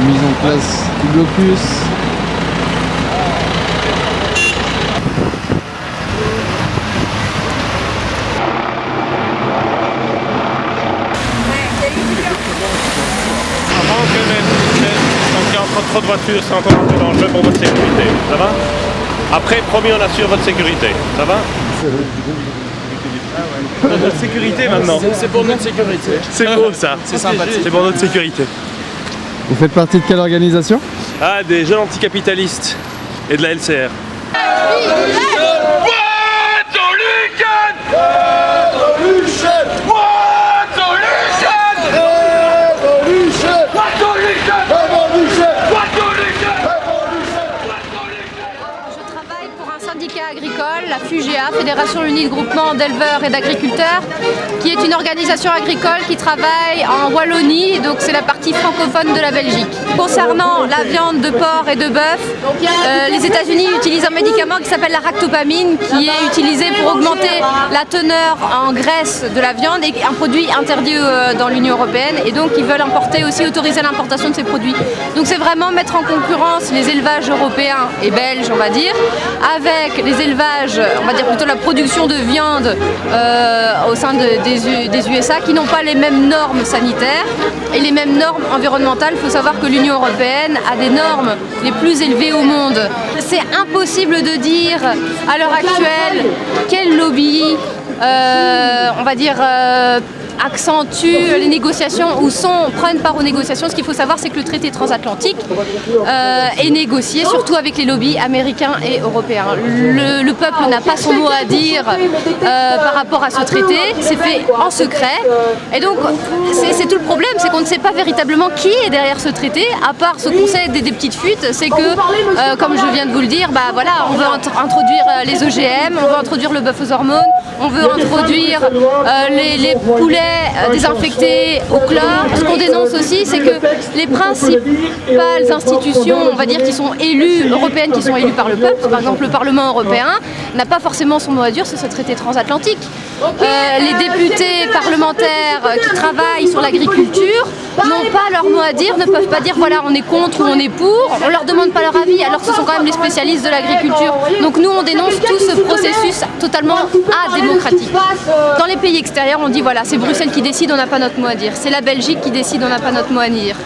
Mise en place du blocus. Avant que donc il y a encore trop de voitures, c'est encore un peu dangereux pour votre sécurité. Ça va? Après, promis, on assure votre sécurité. Ça va? Notre sécurité maintenant. C'est pour notre sécurité. C'est beau ça. C'est sympathique. C'est pour notre sécurité. Vous faites partie de quelle organisation? Ah, des jeunes anticapitalistes et de la LCR. Agricole, la FUGEA, Fédération Unie de Groupement d'éleveurs et d'agriculteurs, qui est une organisation agricole qui travaille en Wallonie, donc c'est la partie francophone de la Belgique. Concernant la viande de porc et de bœuf, les États-Unis utilisent un médicament qui s'appelle la ractopamine, qui est utilisé pour augmenter la teneur en graisse de la viande et un produit interdit dans l'Union européenne, et donc ils veulent autoriser l'importation de ces produits. Donc c'est vraiment mettre en concurrence les élevages européens et belges, on va dire, avec les élevages, on va dire plutôt la production de viande au sein des USA, qui n'ont pas les mêmes normes sanitaires et les mêmes normes environnementales. Il faut savoir que l'Union européenne a des normes les plus élevées au monde. C'est impossible de dire à l'heure actuelle quel lobby, on va dire, accentue les négociations ou prennent part aux négociations. Ce qu'il faut savoir, c'est que le traité transatlantique est négocié surtout avec les lobbies américains et européens. Le peuple n'a pas son mot à dire par rapport à ce traité, c'est fait en secret, et donc c'est tout le problème, c'est qu'on ne sait pas véritablement qui est derrière ce traité, à part ce qu'on sait des petites fuites, c'est que, comme je viens de vous le dire, bah voilà, on veut introduire les OGM, on veut introduire le bœuf aux hormones, on veut introduire les poulets désinfectés au chlore. Ce qu'on dénonce aussi, c'est que les principales institutions, on va dire, qui sont élues, européennes, qui sont élues par le peuple, par exemple le Parlement européen, n'a pas forcément son mot à dire sur ce traité transatlantique. Les députés parlementaires qui travaillent sur l'agriculture n'ont pas leur mot à dire, ne peuvent pas dire voilà, on est contre ou on est pour, on leur demande pas leur avis, alors que ce sont quand même les spécialistes de l'agriculture. Donc nous, on dénonce tout ce processus totalement adémocratique. Dans les pays extérieurs, on dit voilà, c'est Bruxelles qui décide, on n'a pas notre mot à dire. C'est la Belgique qui décide, on n'a pas notre mot à dire.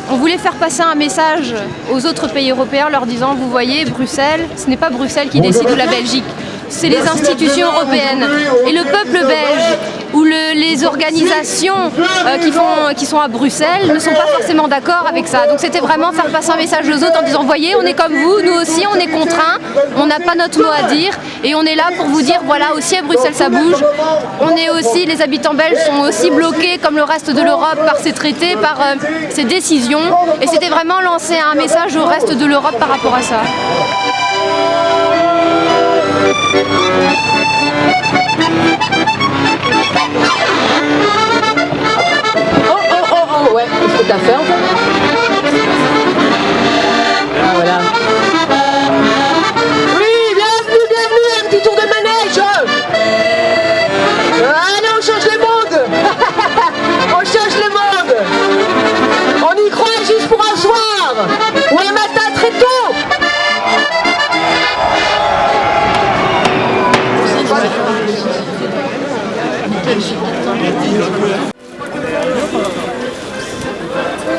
On voulait faire passer un message aux autres pays européens leur disant, vous voyez, Bruxelles, ce n'est pas Bruxelles qui décide ou la Belgique, c'est les institutions européennes. Et le peuple belge ou les organisations qui sont à Bruxelles ne sont pas forcément d'accord avec ça. Donc c'était vraiment faire passer un message aux autres en disant, voyez, on est comme vous, nous aussi on est contraints, on n'a pas notre mot à dire, et on est là pour vous dire, voilà, aussi à Bruxelles ça bouge. On est aussi, les habitants belges sont aussi bloqués comme le reste de l'Europe par ces traités, par ces décisions, et c'était vraiment lancer un message au reste de l'Europe par rapport à ça. Oh, ouais, qu'est-ce que t'as fait en fait? Ah, voilà. Oui, bienvenue, un petit tour de manège. Allez, on change le monde. On change le monde. On y croit juste pour un soir ou un matin très tôt.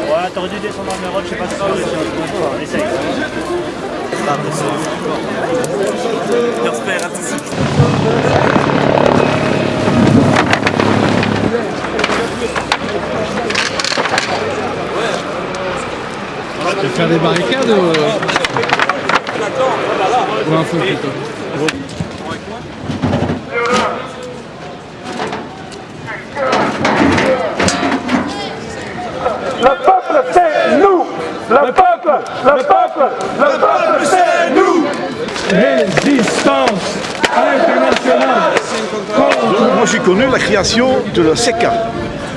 Ouais, t'aurais dû descendre dans le Méroc, je sais pas si on essaye. J'espère, à tout de suite. Tu veux faire des barricades ou un feu plutôt? Le peuple, c'est nous! Le peuple, c'est nous! Résistance internationale! Moi j'ai connu la création de la SECA.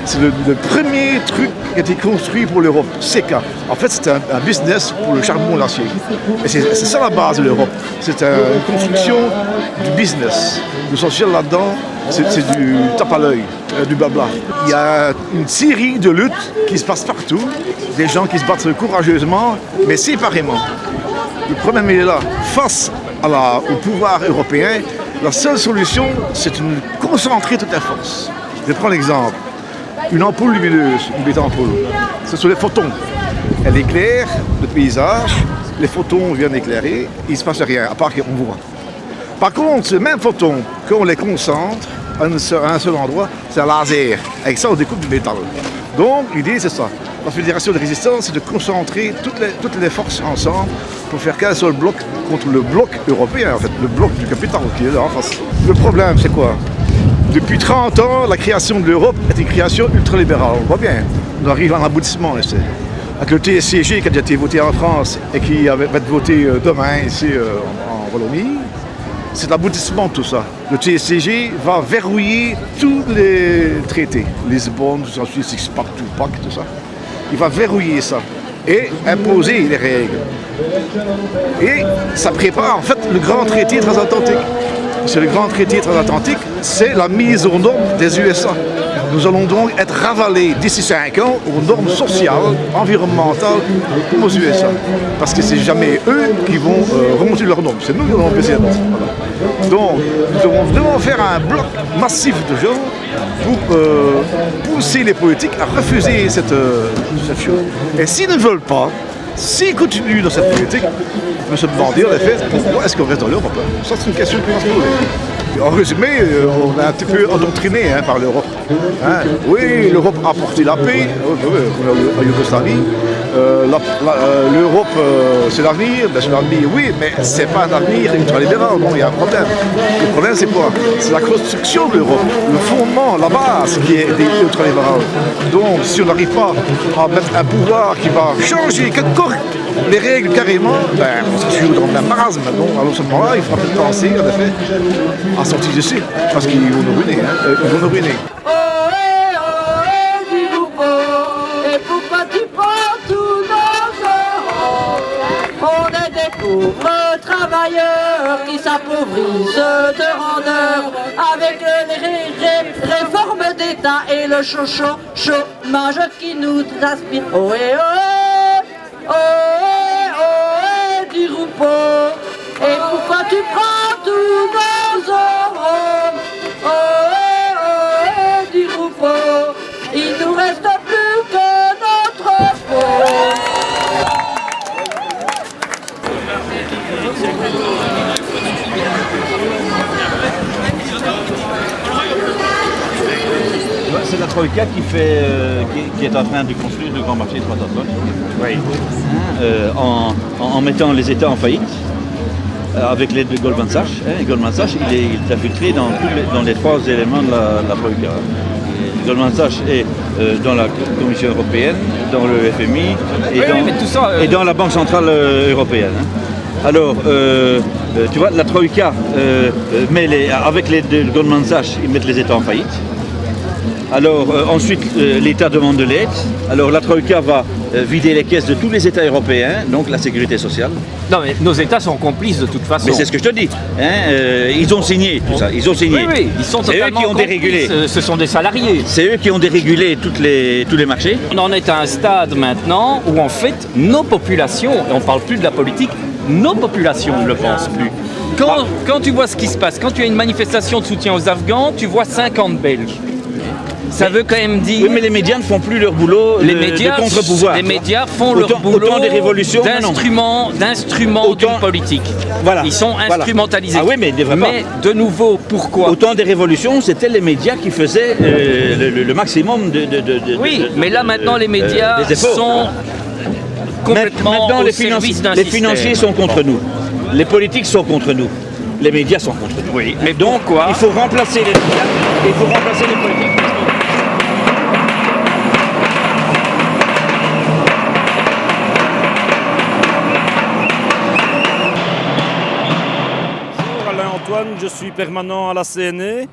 C'est le premier truc qui a été construit pour l'Europe, CECA. En fait, c'était un business pour le charbon et l'acier. Et c'est ça la base de l'Europe. C'est une construction du business. L'essentiel là-dedans, c'est du tape à l'œil, du blabla. Il y a une série de luttes qui se passent partout, des gens qui se battent courageusement, mais séparément. Le problème il est là. Face au pouvoir européen, la seule solution, c'est de concentrer toute la force. Je prends l'exemple. Une ampoule lumineuse, une bête ampoule, ce sont les photons. Elle éclaire le paysage, les photons viennent éclairer, il ne se passe rien, à part qu'on voit. Par contre, ces mêmes photons, quand on les concentre à un seul endroit, c'est un laser. Avec ça, on découpe du métal. Donc, l'idée, c'est ça. La fédération de résistance, c'est de concentrer toutes les forces ensemble pour faire qu'un seul bloc contre le bloc européen, en fait, le bloc du capital qui est là en face. Le problème, c'est quoi? Depuis 30 ans, la création de l'Europe est une création ultralibérale. On voit bien, on arrive à un aboutissement ici. Avec le TSCG qui a déjà été voté en France et qui va être voté demain ici en Wallonie, c'est l'aboutissement de tout ça. Le TSCG va verrouiller tous les traités, Lisbonne, tout ça, Six-Pack, Two-Pack, tout ça. Il va verrouiller ça et imposer les règles. Et ça prépare en fait le grand traité transatlantique. C'est le grand traité transatlantique, c'est la mise aux normes des USA. Nous allons donc être ravalés d'ici 5 ans aux normes sociales, environnementales aux USA. Parce que c'est jamais eux qui vont remonter leurs normes, c'est nous qui allons baisser les normes. Voilà. Donc, nous devons vraiment faire un bloc massif de gens pour pousser les politiques à refuser cette chose. Et s'ils ne veulent pas, s'ils continuent dans cette politique, on peut se demander en effet pourquoi est-ce qu'on reste dans l'Europe. Ça, c'est une question qui va se poser. En résumé, on est un petit peu endoctriné par l'Europe. Hein? Oui, l'Europe a apporté la paix, comme en Yougoslavie. L'Europe, c'est l'avenir, c'est l'avenir, oui, mais c'est pas un avenir ultralibéral, non, il y a un problème. Le problème, c'est quoi? C'est la construction de l'Europe, le fondement, la base qui est ultralibéral. Donc, si on n'arrive pas à mettre un pouvoir qui va changer les règles carrément, on se trouve dans le même marasme. Donc, à ce moment-là, il faudra peut-être penser, en effet, à sortir d'ici, parce qu'ils vont nous ruiner. Ils vont nous ruiner. Et pourquoi tu prends tous nos euros? On est des pauvres travailleurs qui s'appauvrissent d'heure en heure avec les réformes d'État et le chômage qui nous aspire. Ohé, ohé, ohé, ohé, du Roupeau. Et pourquoi tu prends tous nos euros? Ohé, ohé, du Roupeau. Il nous reste plus que notre peau. C'est la Troïka qui est en train de construire le grand marché transatlantique. Oui. En mettant les États en faillite, avec l'aide de Goldman Sachs. Goldman Sachs, il est infiltré dans les 3 éléments de la Troïka. Goldman Sachs est dans la Commission européenne, dans le FMI et dans la Banque centrale européenne. Alors, tu vois, la Troïka, avec l'aide de Goldman Sachs, ils mettent les États en faillite. Alors ensuite, l'État demande de l'aide. Alors la Troïka va vider les caisses de tous les États européens, donc la sécurité sociale. Non mais nos États sont complices de toute façon. Mais c'est ce que je te dis. Ils ont signé tout ça. Ils ont signé. Oui, ils sont totalement eux qui ont dérégulé. Ce sont des salariés. C'est eux qui ont dérégulé tous les marchés. On en est à un stade maintenant où en fait nos populations, et on ne parle plus de la politique, nos populations ne le pensent plus. Quand tu vois ce qui se passe, quand tu as une manifestation de soutien aux Afghans, tu vois 50 Belges. Ça veut quand même dire... Oui, mais les médias ne font plus leur boulot de contre-pouvoir. Les médias font leur boulot d'instruments d'une politique. Voilà. Ils sont instrumentalisés. Ah oui, mais de nouveau, pourquoi? Au temps des révolutions, c'était les médias qui faisaient le maximum de oui, mais là maintenant les médias sont complètement au service d'un système. Les financiers sont contre nous. Les politiques sont contre nous. Les médias sont contre nous. Oui, mais donc quoi? Il faut remplacer les médias et il faut remplacer les politiques. Bonjour, Alain Antoine, je suis permanent à la CNE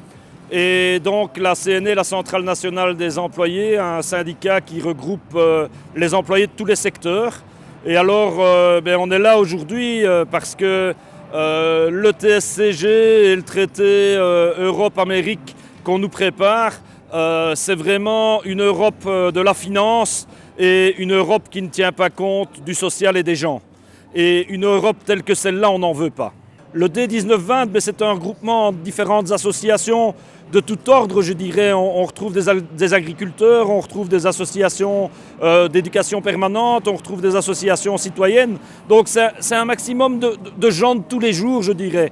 Et donc la CNE, la Centrale nationale des employés, un syndicat qui regroupe les employés de tous les secteurs. Et alors on est là aujourd'hui parce que le TSCG et le traité Europe-Amérique qu'on nous prépare, c'est vraiment une Europe de la finance et une Europe qui ne tient pas compte du social et des gens. Et une Europe telle que celle-là, on n'en veut pas. Le D1920, c'est un regroupement de différentes associations de tout ordre, je dirais. On retrouve des agriculteurs, on retrouve des associations d'éducation permanente, on retrouve des associations citoyennes. Donc c'est un maximum de gens de tous les jours, je dirais,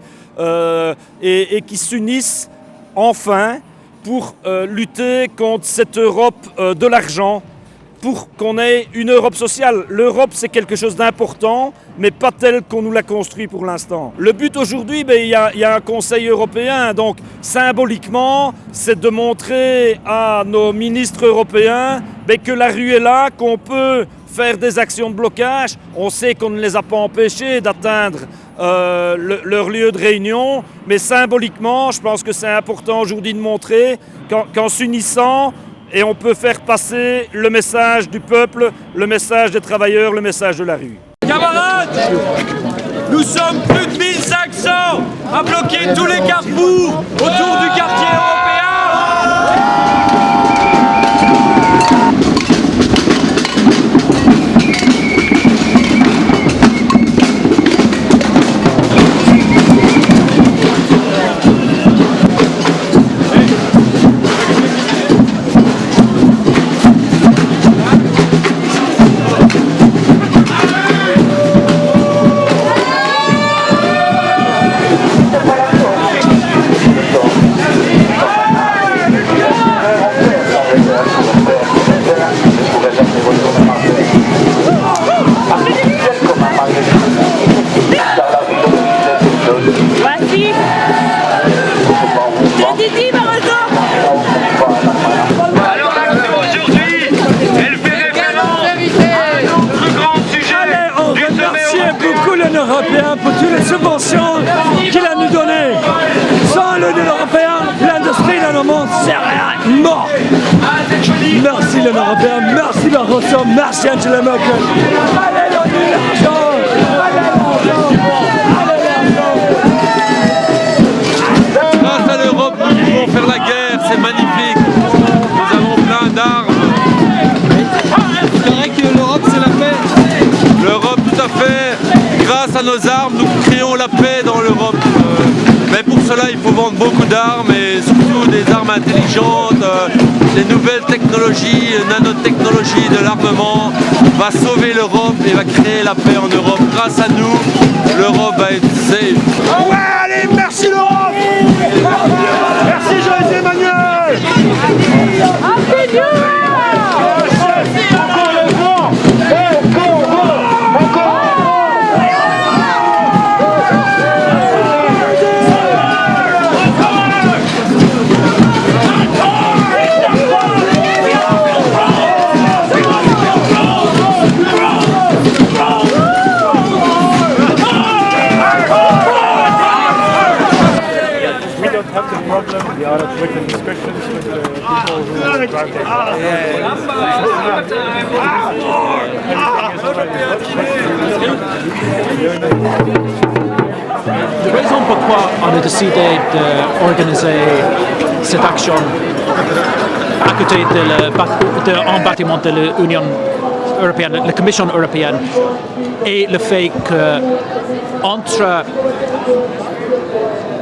et qui s'unissent enfin pour lutter contre cette Europe de l'argent, pour qu'on ait une Europe sociale. L'Europe, c'est quelque chose d'important, mais pas tel qu'on nous l'a construit pour l'instant. Le but aujourd'hui, il y a un Conseil européen, donc symboliquement, c'est de montrer à nos ministres européens que la rue est là, qu'on peut faire des actions de blocage. On sait qu'on ne les a pas empêchés d'atteindre leur lieu de réunion, mais symboliquement, je pense que c'est important aujourd'hui de montrer qu'en s'unissant, et on peut faire passer le message du peuple, le message des travailleurs, le message de la rue. Camarades, nous sommes plus de 1500 à bloquer tous les carrefours autour du quartier européen. Européen pour toutes les subventions qu'il a nous données. Sans l'Union européenne, l'industrie dans le monde serait mort. Merci l'Union européenne, merci Barroso, merci Angela Merkel. Allez donner l'argent, allez l'argent. Grâce à l'Europe, nous pouvons faire la guerre, c'est magnifique. Nous avons plein d'armes. C'est vrai que l'Europe, c'est la paix. L'Europe, tout à fait. Grâce à nos armes, nous créons la paix dans l'Europe. Mais pour cela, il faut vendre beaucoup d'armes et surtout des armes intelligentes, des nouvelles technologies, nanotechnologie de l'armement va sauver l'Europe et va créer la paix en Europe. Grâce à nous, l'Europe va être safe. Ouais, allez, merci l'Europe. Merci José Emmanuel. Happy New Year. The out of written descriptions with the people who drive their car. La raison pourquoi on a décidé d'organiser cette action à côté d'un bâtiment de l'Union européenne, la Commission européenne, est le fait qu'entre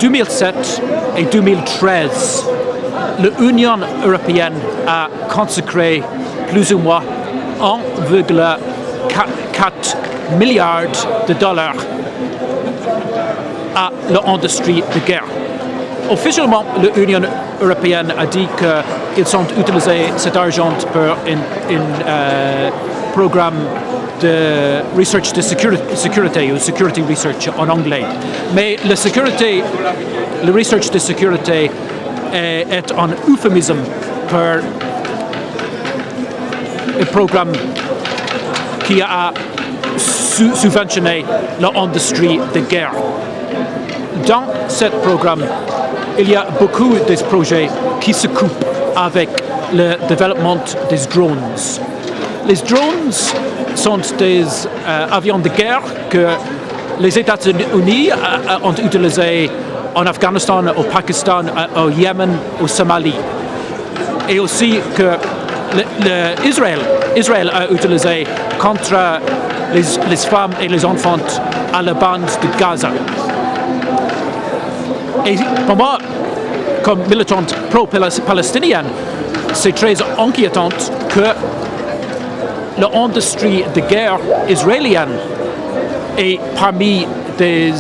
2007 et 2013, l'Union européenne a consacré plus ou moins 1,4 milliard de dollars à l'industrie de guerre. Officiellement, l'Union européenne a dit qu'ils ont utilisé cet argent pour un programme de research de sécurité ou security research en anglais. Mais le research de sécurité est un euphémisme pour un programme qui a subventionné l'industrie de guerre. Dans ce programme, il y a beaucoup de projets qui se coupent avec le développement des drones. Les drones sont des avions de guerre que les États-Unis ont utilisés en Afghanistan, au Pakistan, au Yémen, au Somalie. Et aussi que Israël a utilisé contre les femmes et les enfants à la bande de Gaza. Et pour moi, comme militante pro-palestinienne, c'est très inquiétant que l'industrie de guerre israélienne est parmi des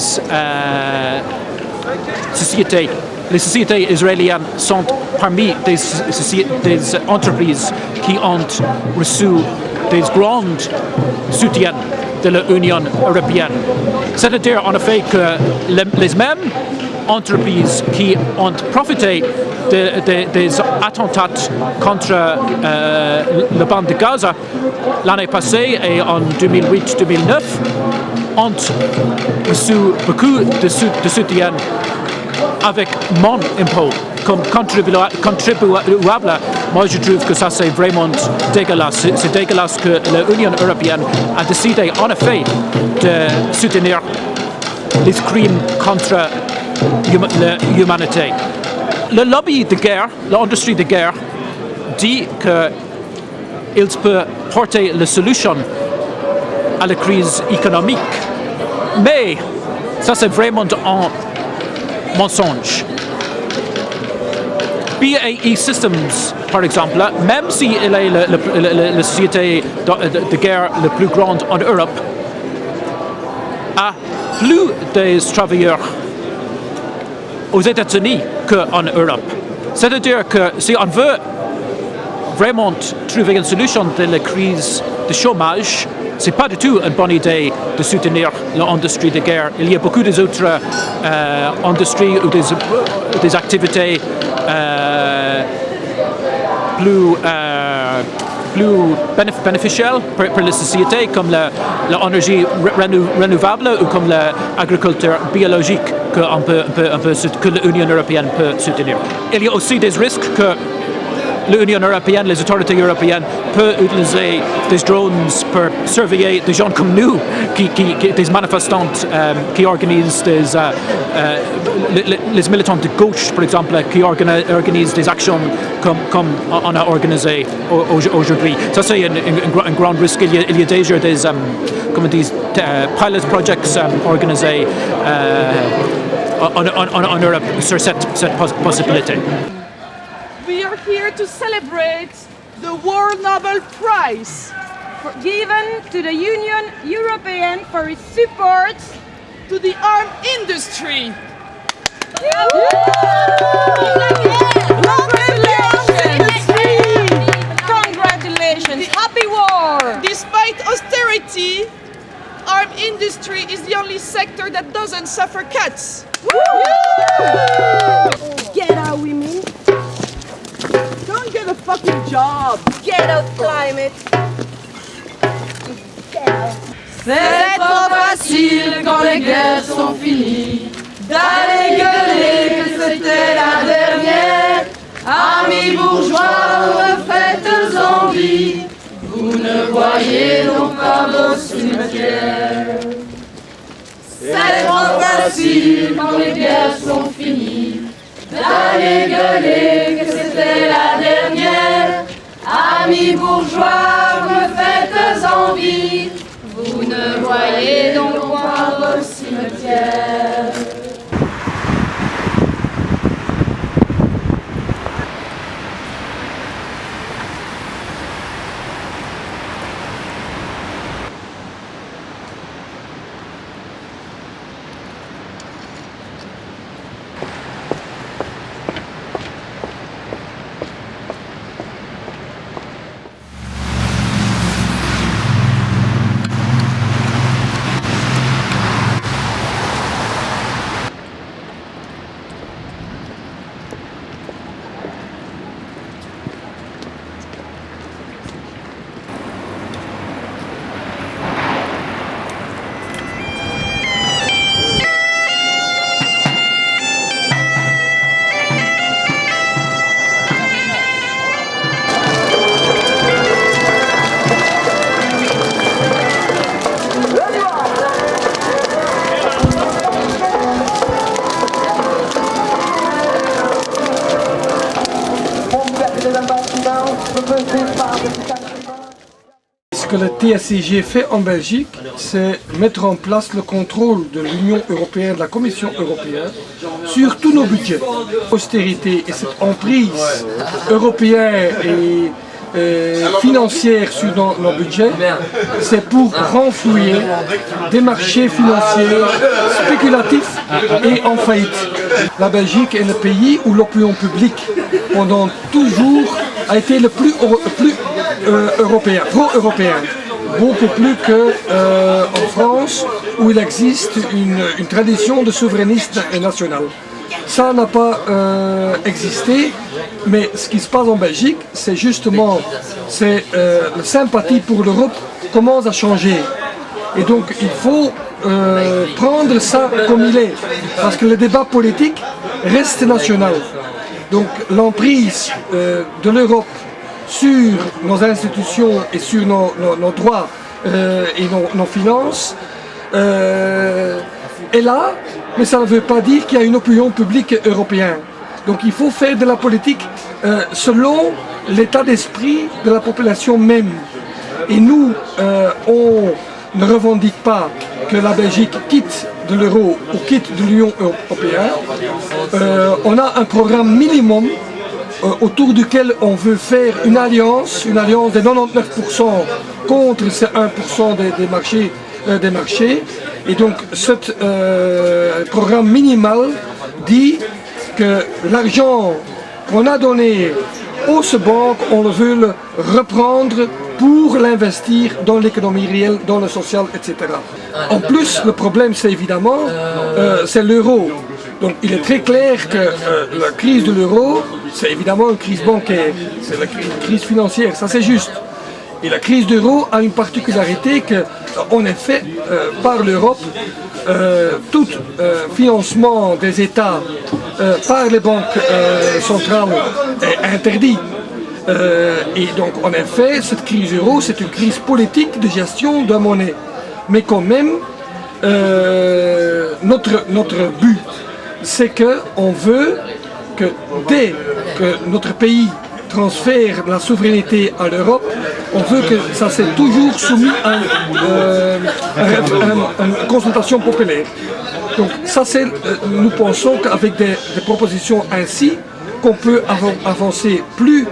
sociétés. Les sociétés israéliennes sont parmi des entreprises qui ont reçu des grands soutiens de l'Union européenne. C'est-à-dire en effet que les mêmes entreprises qui ont profité des attentats contre la bande de Gaza l'année passée et en 2008-2009 ont reçu beaucoup de soutien avec mon impôt comme contribuable. Moi je trouve que ça c'est vraiment dégueulasse. C'est dégueulasse que l'Union européenne a décidé en effet de soutenir les crimes contre l'humanité. Le lobby de guerre, l'industrie de guerre, dit qu'il peut porter la solution à la crise économique. Mais ça c'est vraiment un mensonge. BAE Systems, par exemple, même si elle est la société de guerre la plus grande en Europe, a plus de travailleurs aux États-Unis qu'en Europe. C'est-à-dire que si on veut vraiment trouver une solution de la crise de chômage, c'est pas du tout une bonne idée de soutenir l'industrie de guerre. Il y a beaucoup d'autres industries ou des activités plus bénéficielles pour la société, comme l'énergie renouvelable ou comme l'agriculture biologique que l'Union européenne peut soutenir. Il y a aussi des risques que l'Union européenne, les autorités européennes peuvent utiliser des drones pour surveiller des gens comme nous, des manifestants qui organisent les militants de gauche, par exemple, qui organisent des actions comme on a organisé aujourd'hui. Ça, c'est un grand risque. Il y a déjà des pilot projects organisés en Europe sur cette possibilité. We are here to celebrate the World Nobel Prize given to the Union European for its support to the arms industry. Congratulations! Happy war! Despite austerity, arms industry is the only sector that doesn't suffer cuts. Get out, women! Don't get a fucking job! Get out, climate! Get out! C'est trop facile quand les guerres sont finies d'aller gueuler que c'était la dernière. Amis bourgeois, vous me faites envie, vous ne voyez donc pas vos cimetières. C'est trop facile quand les guerres sont finies d'aller gueuler que c'était la dernière. Amis bourgeois, vous me faites envie, vous ne voyez donc pas vos cimetières. Ce que le TSCG fait en Belgique, c'est mettre en place le contrôle de l'Union européenne, de la Commission européenne, sur tous nos budgets. L'austérité et cette emprise européenne et financière sur nos budgets, c'est pour renflouer des marchés financiers spéculatifs et en faillite. La Belgique est le pays où l'opinion publique, pendant toujours, a été le plus européen, pro-européen. Beaucoup plus qu'en France, où il existe une tradition de souverainisme national. Ça n'a pas existé, mais ce qui se passe en Belgique, c'est justement la sympathie pour l'Europe commence à changer. Et donc il faut prendre ça comme il est, parce que le débat politique reste national. Donc l'emprise de l'Europe sur nos institutions et sur nos droits et nos finances est là, mais ça ne veut pas dire qu'il y a une opinion publique européenne. Donc il faut faire de la politique selon l'état d'esprit de la population même. Et nous, on ne revendique pas que la Belgique quitte de l'euro ou quitte de l'Union européenne. On a un programme minimum autour duquel on veut faire une alliance de 99% contre ces 1% des marchés. Et donc ce programme minimal dit que l'argent qu'on a donné aux banques, on veut le reprendre pour l'investir dans l'économie réelle, dans le social, etc. En plus, le problème, c'est évidemment c'est l'euro. Donc il est très clair que la crise de l'euro, c'est évidemment une crise bancaire, c'est une crise financière, ça c'est juste. Et la crise d'euro a une particularité qu'on est fait par l'Europe, tout financement des États par les banques centrales est interdit. Et donc en effet, cette crise euro, c'est une crise politique de gestion de monnaie. Mais quand même, notre but, c'est qu'on veut que dès que notre pays transfère la souveraineté à l'Europe, on veut que ça soit toujours soumis à une consultation populaire. Donc ça c'est, nous pensons qu'avec des propositions ainsi, qu'on peut avancer plus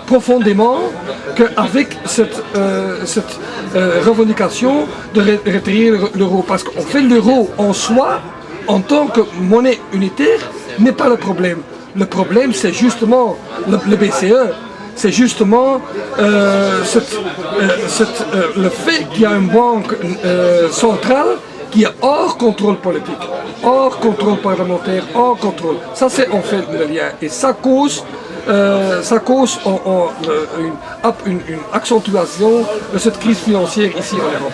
profondément qu'avec cette revendication de retirer l'euro. Parce qu'en fait l'euro en soi, en tant que monnaie unitaire, n'est pas le problème. Le problème, c'est justement le BCE, c'est justement le fait qu'il y a une banque centrale qui est hors contrôle politique, hors contrôle parlementaire, hors contrôle. Ça, c'est en fait le lien. Et ça cause une accentuation de cette crise financière ici en Europe.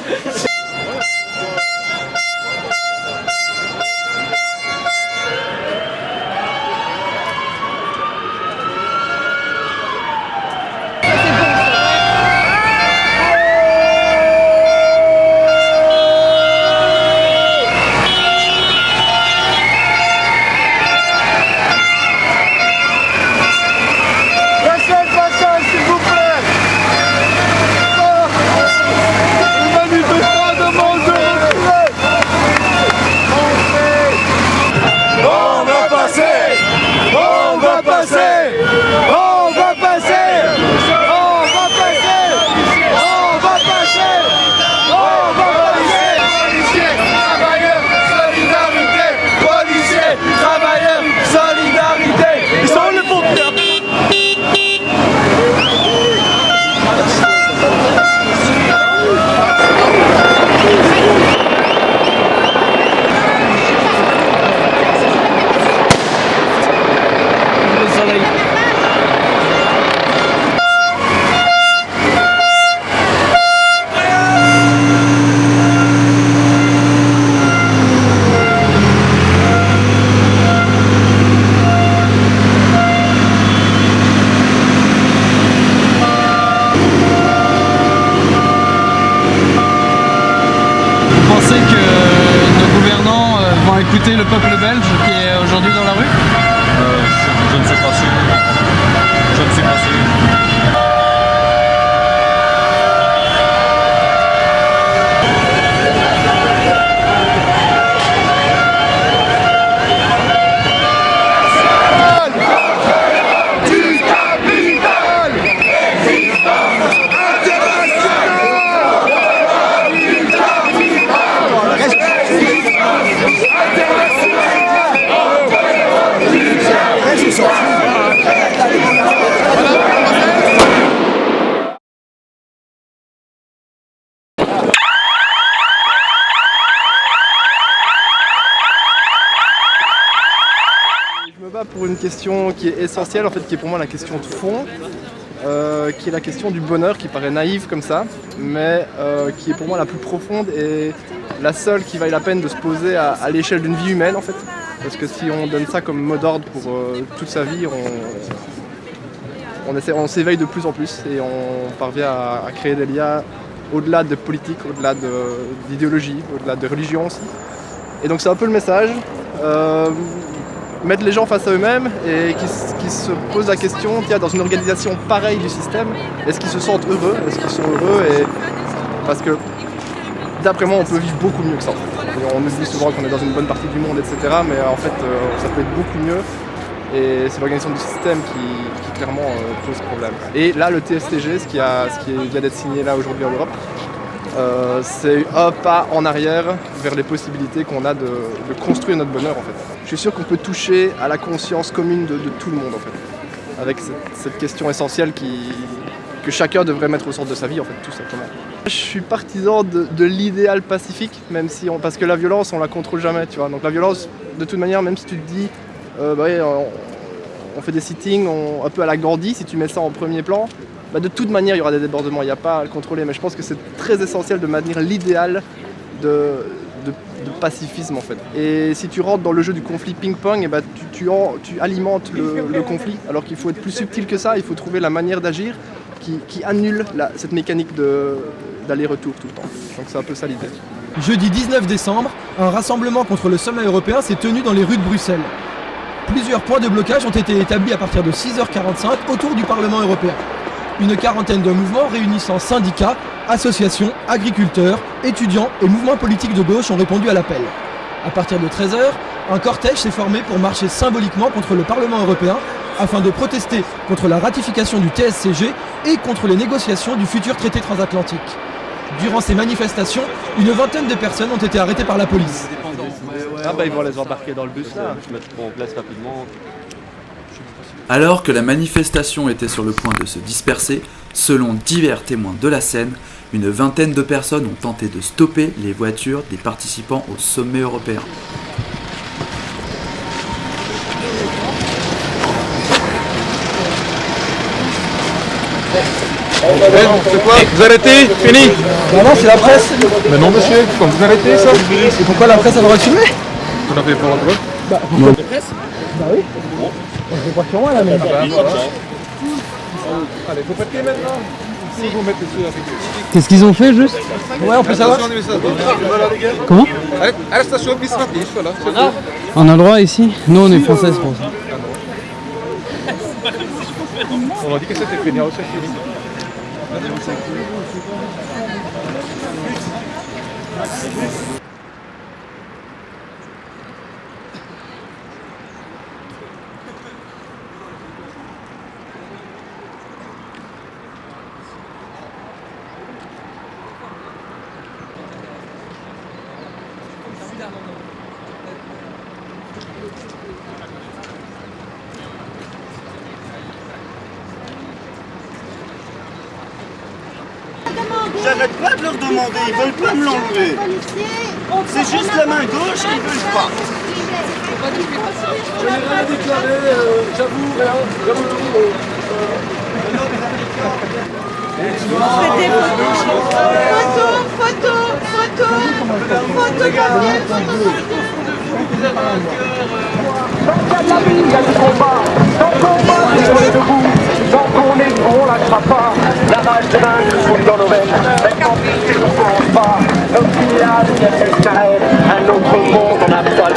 Écouter le peuple belge qui est aujourd'hui dans la rue Je ne sais pas sûr. Je ne suis pas sûr. question qui est essentielle, en fait, qui est pour moi la question de fond, qui est la question du bonheur, qui paraît naïve comme ça, mais qui est pour moi la plus profonde et la seule qui vaille la peine de se poser à l'échelle d'une vie humaine, en fait. Parce que si on donne ça comme mot d'ordre pour toute sa vie, on s'éveille de plus en plus et on parvient à créer des liens au-delà de politique, au-delà d'idéologie, au-delà de religion aussi. Et donc c'est un peu le message, mettre les gens face à eux-mêmes et qui se posent la question, tiens, dans une organisation pareille du système, est-ce qu'ils se sentent heureux? Est-ce qu'ils sont heureux? Parce que d'après moi, on peut vivre beaucoup mieux que ça. Et on nous dit souvent qu'on est dans une bonne partie du monde, etc. Mais en fait, ça peut être beaucoup mieux. Et c'est l'organisation du système qui clairement pose problème. Et là, le TSTG, ce qui vient d'être signé là aujourd'hui en Europe, c'est un pas en arrière vers les possibilités qu'on a de construire notre bonheur, en fait. Je suis sûr qu'on peut toucher à la conscience commune de tout le monde, en fait, avec cette question essentielle que chacun devrait mettre au centre de sa vie, en fait, tout simplement. Je suis partisan de l'idéal pacifique, même si parce que la violence, on la contrôle jamais, tu vois. Donc la violence, de toute manière, même si tu te dis, on fait des sittings un peu à la Gandhi, si tu mets ça en premier plan, de toute manière, il y aura des débordements, il n'y a pas à le contrôler. Mais je pense que c'est très essentiel de maintenir l'idéal de pacifisme, en fait. Et si tu rentres dans le jeu du conflit ping-pong, tu alimentes le conflit, alors qu'il faut être plus subtil que ça, il faut trouver la manière d'agir qui annule cette mécanique d'aller-retour tout le temps. Donc c'est un peu ça l'idée. Jeudi 19 décembre, un rassemblement contre le sommet européen s'est tenu dans les rues de Bruxelles. Plusieurs points de blocage ont été établis à partir de 6h45 autour du Parlement européen. Une quarantaine de mouvements réunissant syndicats, associations, agriculteurs, étudiants et mouvements politiques de gauche ont répondu à l'appel. À partir de 13h, un cortège s'est formé pour marcher symboliquement contre le Parlement européen afin de protester contre la ratification du TSCG et contre les négociations du futur traité transatlantique. Durant ces manifestations, une vingtaine de personnes ont été arrêtées par la police. Ils vont les embarquer dans le bus là, je mettre en place rapidement. Alors que la manifestation était sur le point de se disperser, selon divers témoins de la scène, une vingtaine de personnes ont tenté de stopper les voitures des participants au sommet européen. C'est quoi? Vous arrêtez? Fini? Non, c'est la presse. Mais non, monsieur, quand vous arrêtez ça? Et pourquoi la presse a le droit de filmer? Vous n'avez pas le droit? Pourquoi la presse? Bah oui. On ne fait pas sur moi là, mais. Allez, faut partir maintenant. Si vous mettez sur la figure. Qu'est-ce qu'ils ont fait juste? Ouais, on peut savoir. Comment? Arrestation administrative, voilà. On a le droit ici? Nous on est français, c'est pour ça. On m'a dit que c'était fini, c'est fini. J'arrête pas de leur demander, ils veulent pas me l'enlever. C'est juste la main gauche, ils veulent pas. Je n'ai rien déclaré, j'avoue rien, j'avoue tout. Tant qu'on est bon, on lâchera pas. La rage de vaincre coule dans nos veines. Mais quand on ne pense pas, nos filiales viennent s'arrêtent. Un autre monde, on n'a pas